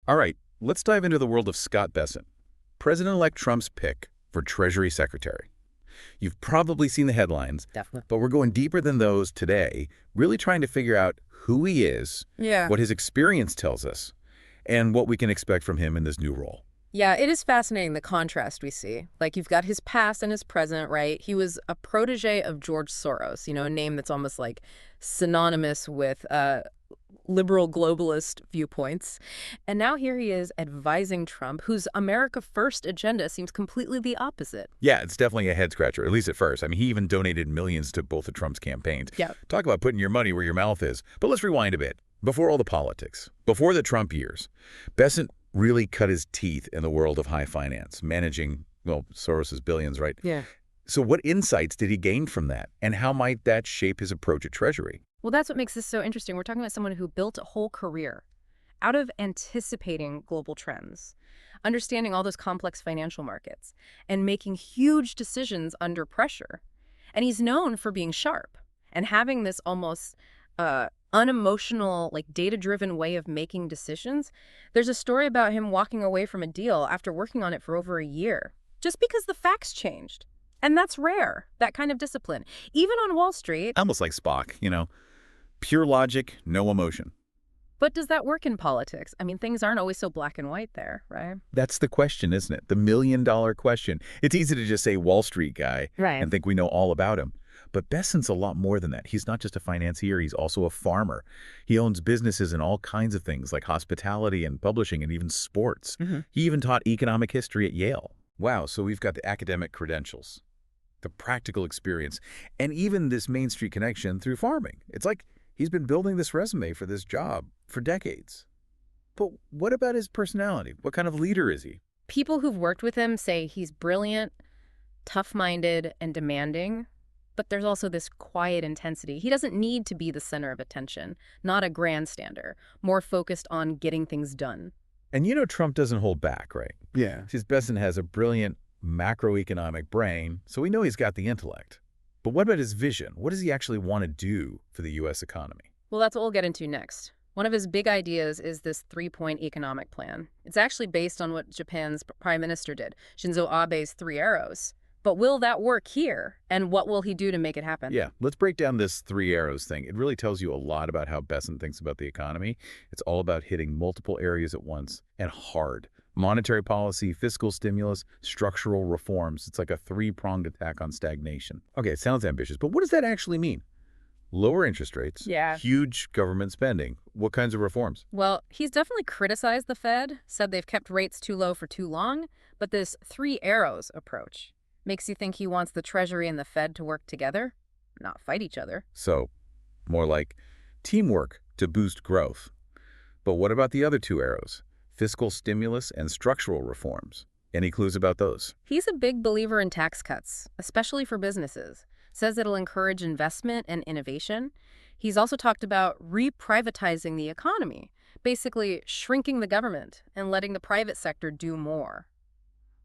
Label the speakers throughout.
Speaker 1: All right, let's dive into the world of Scott Bessent, President-elect Trump's pick for Treasury Secretary. You've probably seen the headlines,
Speaker 2: Definitely.
Speaker 1: but we're going deeper than those today, really trying to figure out who he is,
Speaker 2: Yeah.
Speaker 1: what his experience tells us, and what we can expect from him in this new role.
Speaker 2: Yeah, it is fascinating, the contrast we see. Like, you've got his past and his present, right? He was a protege of George Soros, a name that's almost like synonymous with liberal globalist viewpoints. And now here he is advising Trump, whose America First agenda seems completely the opposite.
Speaker 1: Yeah, it's definitely a head-scratcher, at least at first. I mean, he even donated millions to both of Trump's campaigns.
Speaker 2: Yeah.
Speaker 1: Talk about putting your money where your mouth is. But let's rewind a bit. Before all the politics, before the Trump years, Bessent really cut his teeth in the world of high finance, managing, well, Soros's billions, right?
Speaker 2: Yeah.
Speaker 1: So what insights did he gain from that, and how might that shape his approach at Treasury?
Speaker 2: Well, that's what makes this so interesting. We're talking about someone who built a whole career out of anticipating global trends, understanding all those complex financial markets, and making huge decisions under pressure. And he's known for being sharp and having this almost unemotional, like data-driven way of making decisions. There's a story about him walking away from a deal after working on it for over a year, just because the facts changed. And that's rare, that kind of discipline. Even on Wall Street.
Speaker 1: Almost like Spock, pure logic, no emotion.
Speaker 2: But does that work in politics? I mean, things aren't always so black and white there, right?
Speaker 1: That's the question, isn't it? The million-dollar question. It's easy to just say Wall Street guy and think we know all about him. But Bessent's a lot more than that. He's not just a financier, he's also a farmer. He owns businesses in all kinds of things like hospitality and publishing and even sports. He even taught economic history at Yale. Wow, so we've got the academic credentials, the practical experience, and even this Main Street connection through farming. It's like he's been building this resume for this job for decades. But what about his personality? What kind of leader is he?
Speaker 2: People who've worked with him say he's brilliant, tough-minded, and demanding. But there's also this quiet intensity. He doesn't need to be the center of attention, not a grandstander, more focused on getting things done.
Speaker 1: And Trump doesn't hold back, right?
Speaker 3: Yeah.
Speaker 1: His Bessent has a brilliant macroeconomic brain, so we know he's got the intellect. But what about his vision? What does he actually want to do for the U.S. economy?
Speaker 2: Well, that's what we'll get into next. One of his big ideas is this three-point economic plan. It's actually based on what Japan's prime minister did, Shinzo Abe's 3 arrows. But will that work here? And what will he do to make it happen?
Speaker 1: Yeah, let's break down this 3 arrows thing. It really tells you a lot about how Bessent thinks about the economy. It's all about hitting multiple areas at once and hard. Monetary policy, fiscal stimulus, structural reforms. It's like a 3-pronged attack on stagnation. Okay, it sounds ambitious, but what does that actually mean? Lower interest rates, huge government spending. What kinds of reforms?
Speaker 2: Well, he's definitely criticized the Fed, said they've kept rates too low for too long, but this 3 arrows approach makes you think he wants the Treasury and the Fed to work together, not fight each other.
Speaker 1: So, more like teamwork to boost growth. But what about the other 2 arrows? Fiscal stimulus and structural reforms. Any clues about those?
Speaker 2: He's a big believer in tax cuts, especially for businesses. Says it'll encourage investment and innovation. He's also talked about reprivatizing the economy, basically shrinking the government and letting the private sector do more,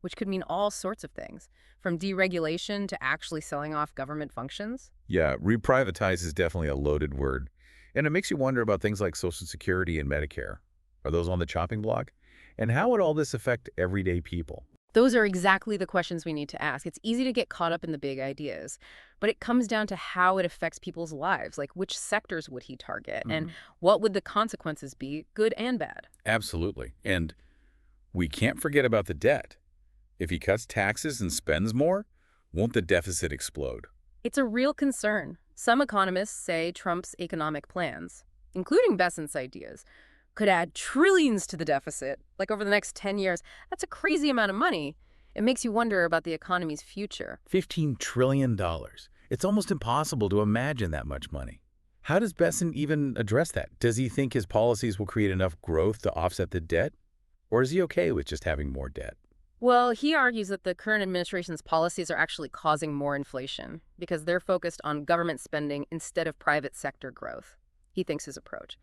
Speaker 2: which could mean all sorts of things, from deregulation to actually selling off government functions.
Speaker 1: Yeah, reprivatize is definitely a loaded word. And it makes you wonder about things like Social Security and Medicare. Are those on the chopping block? And how would all this affect everyday people?
Speaker 2: Those are exactly the questions we need to ask. It's easy to get caught up in the big ideas, but it comes down to how it affects people's lives, like which sectors would he target, and what would the consequences be, good and bad?
Speaker 1: Absolutely. And we can't forget about the debt. If he cuts taxes and spends more, won't the deficit explode?
Speaker 2: It's a real concern. Some economists say Trump's economic plans, including Bessent's ideas, could add trillions to the deficit, like over the next 10 years. That's a crazy amount of money. It makes you wonder about the economy's future.
Speaker 1: $15 trillion. It's almost impossible to imagine that much money. How does Bessent even address that? Does he think his policies will create enough growth to offset the debt? Or is he okay with just having more debt?
Speaker 2: Well, he argues that the current administration's policies are actually causing more inflation because they're focused on government spending instead of private sector growth. He thinks his approach,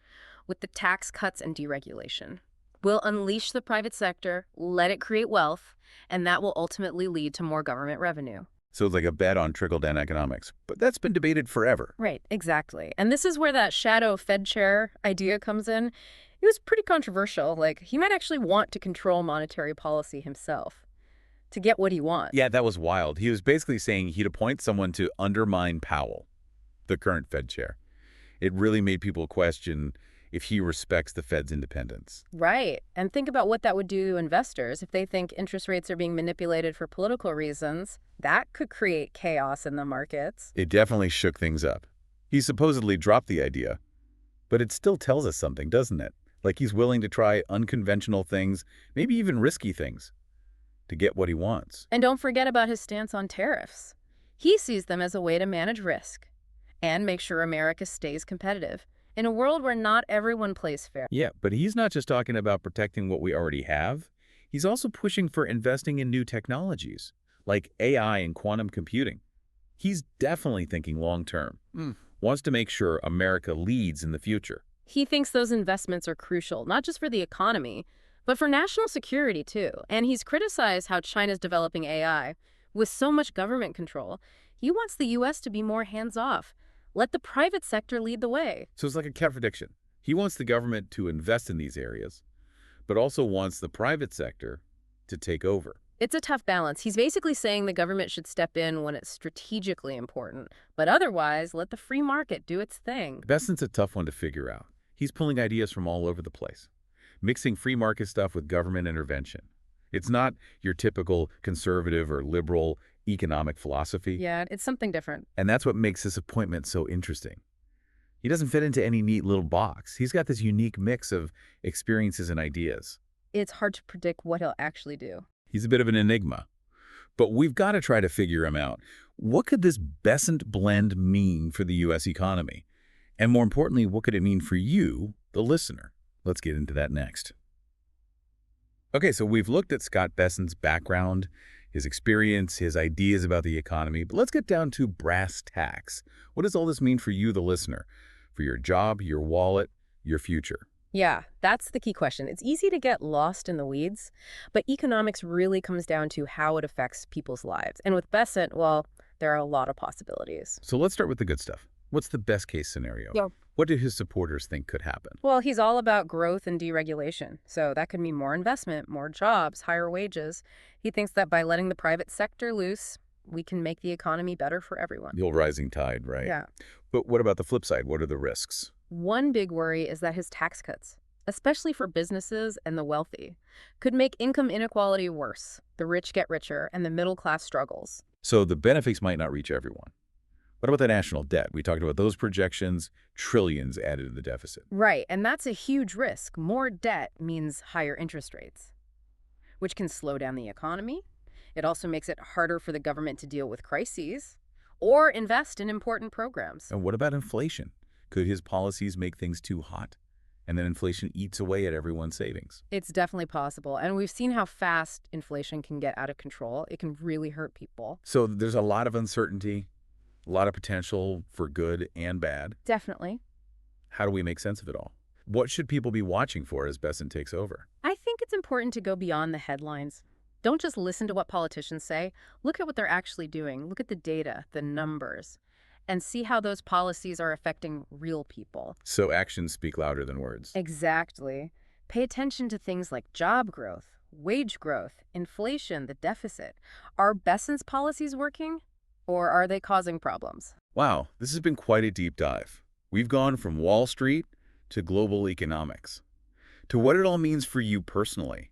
Speaker 2: with the tax cuts and deregulation, will unleash the private sector, let it create wealth, and that will ultimately lead to more government revenue.
Speaker 1: So it's like a bet on trickle-down economics. But that's been debated forever.
Speaker 2: Right, exactly. And this is where that shadow Fed chair idea comes in. It was pretty controversial. Like, he might actually want to control monetary policy himself to get what he wants.
Speaker 1: Yeah, that was wild. He was basically saying he'd appoint someone to undermine Powell, the current Fed chair. It really made people question if he respects the Fed's independence.
Speaker 2: Right. And think about what that would do to investors. If they think interest rates are being manipulated for political reasons, that could create chaos in the markets.
Speaker 1: It definitely shook things up. He supposedly dropped the idea, but it still tells us something, doesn't it? Like he's willing to try unconventional things, maybe even risky things, to get what he wants.
Speaker 2: And don't forget about his stance on tariffs. He sees them as a way to manage risk and make sure America stays competitive in a world where not everyone plays fair.
Speaker 1: Yeah, but he's not just talking about protecting what we already have. He's also pushing for investing in new technologies, like AI and quantum computing. He's definitely thinking long-term, wants to make sure America leads in the future.
Speaker 2: He thinks those investments are crucial, not just for the economy, but for national security, too. And he's criticized how China's developing AI with so much government control. He wants the U.S. to be more hands-off. Let the private sector lead the way.
Speaker 1: So it's like a contradiction. He wants the government to invest in these areas, but also wants the private sector to take over.
Speaker 2: It's a tough balance. He's basically saying the government should step in when it's strategically important, but otherwise let the free market do its thing.
Speaker 1: Bessent's a tough one to figure out. He's pulling ideas from all over the place, mixing free market stuff with government intervention. It's not your typical conservative or liberal economic philosophy.
Speaker 2: Yeah, it's something different.
Speaker 1: And that's what makes this appointment so interesting. He doesn't fit into any neat little box. He's got this unique mix of experiences and ideas.
Speaker 2: It's hard to predict what he'll actually do.
Speaker 1: He's a bit of an enigma. But we've got to try to figure him out. What could this Bessent blend mean for the U.S. economy? And more importantly, what could it mean for you, the listener? Let's get into that next. Okay, so we've looked at Scott Bessent's background, his experience, his ideas about the economy, but let's get down to brass tacks. What does all this mean for you, the listener? For your job, your wallet, your future?
Speaker 2: Yeah, that's the key question. It's easy to get lost in the weeds, but economics really comes down to how it affects people's lives. And with Bessent, well, there are a lot of possibilities.
Speaker 1: So let's start with the good stuff. What's the best case scenario?
Speaker 2: Yeah.
Speaker 1: What do his supporters think could happen?
Speaker 2: Well, he's all about growth and deregulation. So that could mean more investment, more jobs, higher wages. He thinks that by letting the private sector loose, we can make the economy better for everyone.
Speaker 1: The old rising tide, right?
Speaker 2: Yeah.
Speaker 1: But what about the flip side? What are the risks?
Speaker 2: One big worry is that his tax cuts, especially for businesses and the wealthy, could make income inequality worse. The rich get richer and the middle class struggles.
Speaker 1: So the benefits might not reach everyone. What about the national debt? We talked about those projections, trillions added to the deficit.
Speaker 2: Right, and that's a huge risk. More debt means higher interest rates, which can slow down the economy. It also makes it harder for the government to deal with crises or invest in important programs.
Speaker 1: And what about inflation? Could his policies make things too hot? And then inflation eats away at everyone's savings.
Speaker 2: It's definitely possible. And we've seen how fast inflation can get out of control. It can really hurt people.
Speaker 1: So there's a lot of uncertainty, a lot of potential for good and bad.
Speaker 2: Definitely.
Speaker 1: How do we make sense of it all? What should people be watching for as Bessent takes over?
Speaker 2: I think it's important to go beyond the headlines. Don't just listen to what politicians say. Look at what they're actually doing. Look at the data, the numbers, and see how those policies are affecting real people.
Speaker 1: So actions speak louder than words.
Speaker 2: Exactly. Pay attention to things like job growth, wage growth, inflation, the deficit. Are Bessent's policies working, or are they causing problems?
Speaker 1: Wow, this has been quite a deep dive. We've gone from Wall Street to global economics, to what it all means for you personally.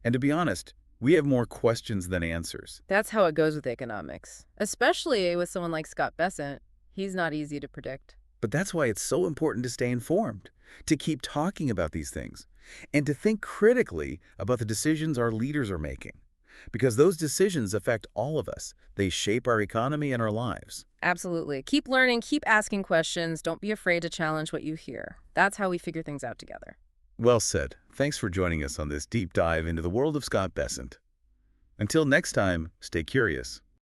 Speaker 1: And to be honest, we have more questions than answers.
Speaker 2: That's how it goes with economics, especially with someone like Scott Bessent. He's not easy to predict.
Speaker 1: But that's why it's so important to stay informed, to keep talking about these things, and to think critically about the decisions our leaders are making. Because those decisions affect all of us. They shape our economy and our lives.
Speaker 2: Absolutely. Keep learning, keep asking questions. Don't be afraid to challenge what you hear. That's how we figure things out together.
Speaker 1: Well said. Thanks for joining us on this deep dive into the world of Scott Bessent. Until next time, stay curious.